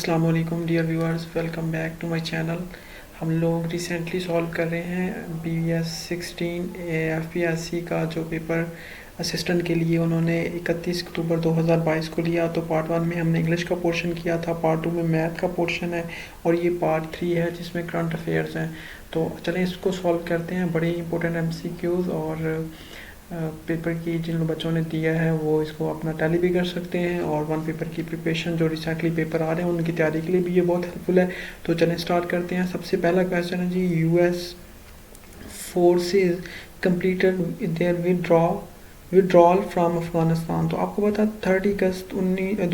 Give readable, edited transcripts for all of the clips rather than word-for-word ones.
अस्सलाम वालेकुम dear viewers, welcome back to my channel. हम लोग रिसेंटली सॉल्व कर रहे हैं BS 16 FPSC का जो पेपर असिस्टेंट के लिए उन्होंने 31 अक्टूबर 2022 को लिया। तो पार्ट 1 में हमने इंग्लिश का पोर्शन किया था, पार्ट 2 में मैथ का पोर्शन है और ये पार्ट 3 है जिसमें करंट अफेयर्स हैं। तो चलें इसको सॉल्व करते हैं। बड़े इंपॉर्टेंट MCQs और पेपर की जिन बच्चों ने दिया है वो इसको अपना टैली भी कर सकते हैं, और वन पेपर की प्रिपरेशन जो रिसेंटली पेपर आ रहे हैं उनकी तैयारी के लिए भी ये बहुत हेल्पफुल है। तो चलें स्टार्ट करते हैं। सबसे पहला क्वेश्चन है जी, US forces completed there withdrawal from Afghanistan. तो आपको पता 30 अगस्त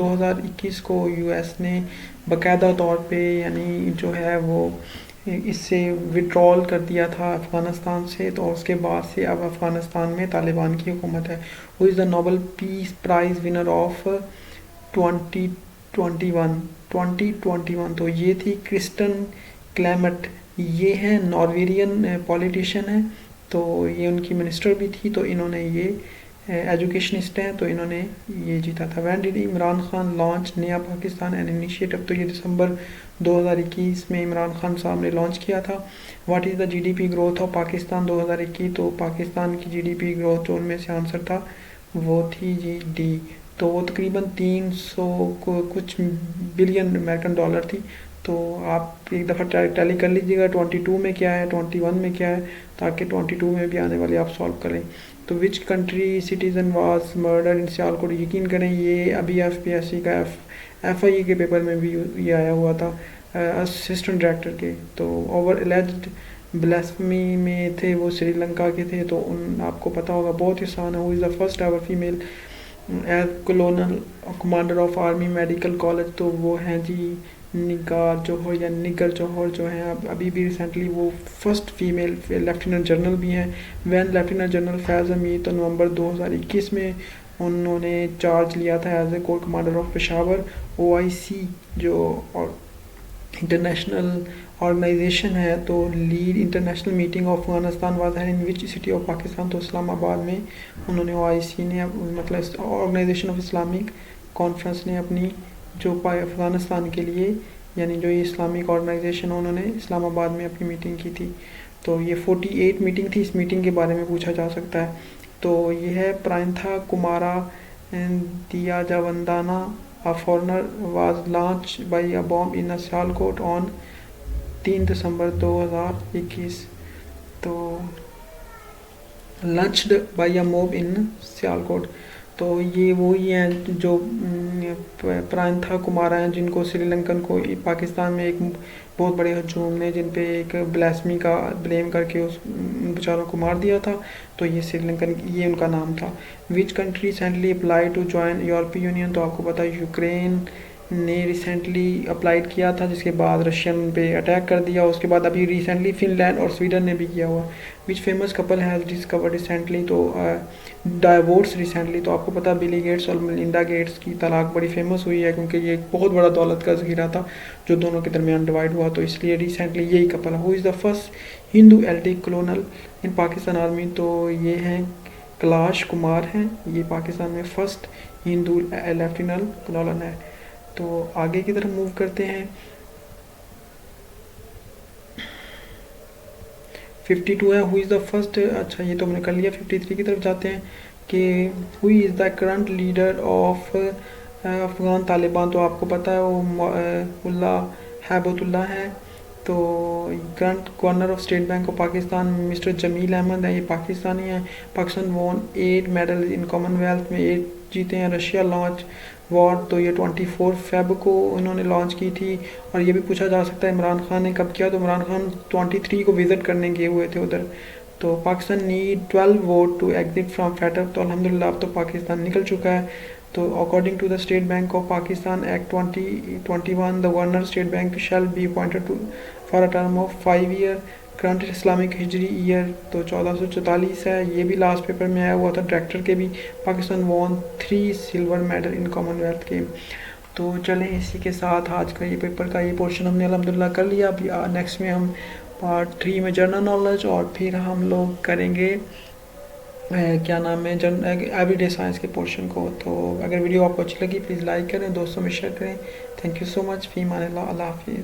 2021 को US ने बाकायदा तौर पे यानी जो है वो इससे विड्रॉल कर दिया था अफ़गानिस्तान से। तो उसके बाद से अब अफ़गानिस्तान में तालिबान की हुकूमत है। Who is the Nobel peace prize winner of 2021। तो ये थी क्रिस्टन क्लेमेट। ये हैं नॉर्वेरियन पॉलिटिशियन है, तो ये उनकी मिनिस्टर भी थी। तो इन्होंने ये एजुकेशनिस्ट हैं, तो इन्होंने ये जीता था। When did Imran Khan launch नया पाकिस्तान एंड इनिशिएटिव। तो ये दिसंबर 2021 में इमरान खान साहब ने लॉन्च किया था। What is the GDP growth of Pakistan 2021। तो पाकिस्तान की GDP ग्रोथ जो उनमें से आंसर था वो थी जी D। तो वो तकरीबन 300 कुछ बिलियन अमेरिकन डॉलर थी। तो आप एक दफ़ा टैली कर लीजिएगा 22 में क्या है, 21 में क्या है, ताकि 22 में भी आने वाले आप सॉल्व करें। तो which country citizen was murder in Sialkot. यकीन करें ये अभी FPSC का FIE के पेपर में भी ये आया हुआ था असिस्टेंट डायरेक्टर के। तो ओवर एलिज्ड ब्लास्फेमी में थे वो, श्रीलंका के थे। तो उन आपको पता होगा, बहुत ही आसान है। Who is the first ever female as colonel commander of army medical college. तो वो हैं जी निगार जौहर या निगर जौहर जो हैं अभी भी रिसेंटली वो फर्स्ट फीमेल लेफ्टिनेंट जनरल भी हैं। One lieutenant general Faiz Hameed. तो नवंबर 2021 में उन्होंने चार्ज लिया था as a core commander of Peshawar. OIC जो इंटरनेशनल ऑर्गेनाइजेशन है, तो lead international meeting of Afghanistan was है in which city of Pakistan. तो इस्लामाबाद में उन्होंने OIC ने मतलब ऑर्गेनाइजेशन ऑफ इस्लामिक कॉन्फ्रेंस ने अपनी जो अफ़गानिस्तान के लिए यानी जो ये इस्लामिक ऑर्गेनाइजेशन उन्होंने इस्लामाबाद में अपनी मीटिंग की थी। तो ये 48 मीटिंग थी। इस मीटिंग के बारे में पूछा जा सकता है। तो ये है प्रांथा Kumara दियाजावंदाना A foreigner was launched by a bomb in Sialkot on 3 दिसंबर 2021। तो लंच्ड बाय अ मोब इन सियालकोट। तो ये वही हैं जो प्रांथा कुमारा हैं जिनको श्रीलंकन को पाकिस्तान में एक बहुत बड़े हजूम ने जिन पे एक ब्लास्मी का ब्लेम करके उस बेचारों को मार दिया था। तो ये श्रीलंकन ये उनका नाम था। Which country recently apply to join European Union. तो आपको पता है यूक्रेन ने रिसेंटली अप्लाइड किया था, जिसके बाद रशियन पे अटैक कर दिया। उसके बाद अभी रिसेंटली फिनलैंड और स्वीडन ने भी किया हुआ। Which famous couple has discovered recently. तो डाइवोर्स रिसेंटली। तो आपको पता बिली गेट्स और मेलिंडा गेट्स की तलाक बड़ी फेमस हुई है, क्योंकि ये एक बहुत बड़ा दौलत का ज़खीरा था जो दोनों के दरमियान डिवाइड हुआ। तो इसलिए रिसेंटली यही कपल है। Who is the first Hindu lady colonel in Pakistan army. तो ये हैं कैलाश कुमार हैं, ये पाकिस्तान में फर्स्ट हिंदू लेफ्टिनेंट कलोनल है। तो आगे की तरफ मूव करते हैं। 52 है हु इज़ द फर्स्ट। अच्छा ये तो मैंने कर लिया। 53 की तरफ जाते हैं कि who is the current leader of Afghan Taliban. तो आपको पता है वो मुल्ला हैबतुल्ला है। तो current governor of state bank of Pakistan mister Jameel Ahmed है, ये पाकिस्तानी हैं। Pakistan won 8 medal in commonwealth में 8 जीते हैं। Russia launch war. तो ये 24 फेब को उन्होंने लॉन्च की थी। और ये भी पूछा जा सकता है इमरान खान ने कब किया। तो इमरान खान 23 को विज़िट करने गए हुए थे उधर। तो Pakistan need 12 vote to exit from FATF. तो अल्हम्दुलिल्लाह अब तो पाकिस्तान निकल चुका है। तो according to the state bank of Pakistan act 2021 the governor state bank shall be appointed to for a term of 5 year. Current Islamic Hijri year तो 1444 है। ये भी लास्ट पेपर में आया हुआ था डायरेक्टर के भी। Pakistan won 3 silver medal in commonwealth game. तो चलें इसी के साथ आज का ये पेपर का ये पोर्शन हमने अल्हम्दुलिल्लाह कर लिया। अभी नेक्स्ट में हम पार्ट 3 में जनरल नॉलेज और फिर हम लोग करेंगे क्या नाम है एवरीडे साइंस के पोर्शन को। तो अगर वीडियो आपको अच्छी लगी प्लीज़ लाइक करें, दोस्तों में शेयर करें। Thank you so much. फ़ी मान अल्लाह हाफिज़।